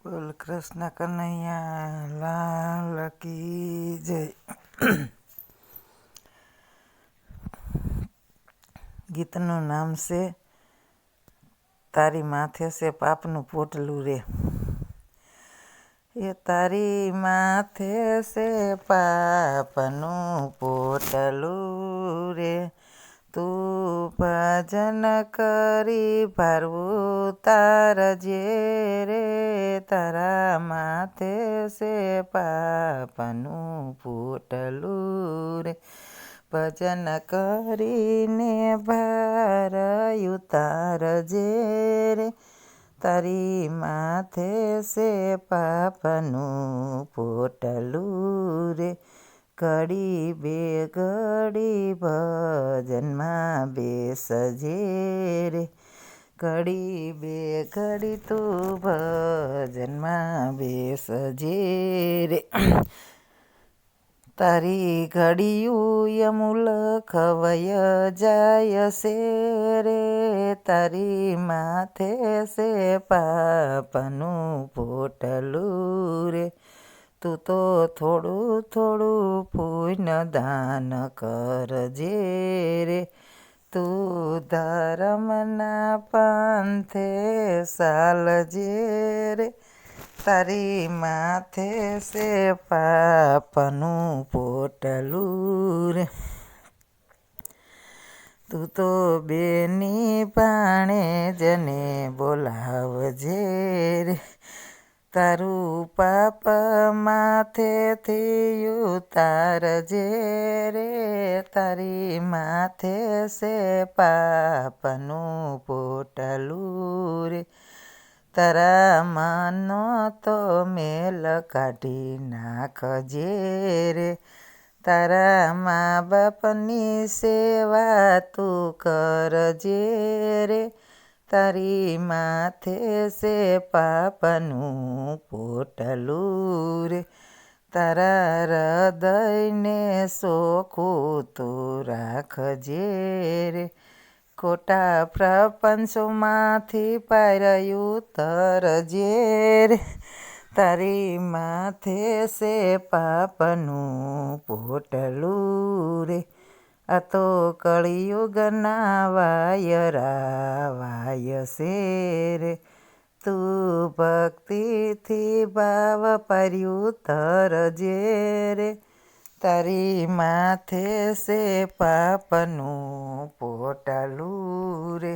બોલ કૃષ્ણ કનૈયા લાલ કી જય. ગીતનું નામ છે તારી માથે છે પાપનું પોટલું રે. એ તારી માથે છે પાપનું પોટલું રે, તું ભજન કરી ભરવું તારજે રે. તારા માથે છે પાપનું પોટલું રે, ભજન કરીને ભરાયું તારજે રે. તારી માથે છે પાપનું પોટલું રે, ઘડી બે ઘડી ભજનમાં બેસજે રે. ઘડી બે ઘડી તું ભજનમાં બેસજે રે. તારી ઘડિયું યમુલ ખવય જાય છે રે. તારી માથે છે પાપનું પોટલું રે, તું તો થોડું થોડું પુણ્ય દાન કરજે રે. તું ધર્મના પંથે ચાલજે રે. તારી માથે છે પાપનું પોટલું રે, તું તો બેની ભાણેજને બોલાવજે રે. તારું પાપ માથેથી ઉતારજે રે. તારી માથે છે પાપનું પોટલું રે, તારા મનનો તો મેલ કાઢી નાખજે રે. તારા મા બાપની સેવા તું કરજે રે. તારી માથે છે પાપનું પોટલું રે, તારા હૃદયને ચોખ્ખું તું રાખજે રે. ખોટા પ્રપંચોમાંથી પાર્યું તરજે રે. તારી માથે છે પાપનું પોટલું રે, આ તો કળિયુગના વાયરા વાય છે રે. તું ભક્તિથી ભાવ પાર્યું તરજે રે. તારી માથે છે પાપનું પોટલું રે.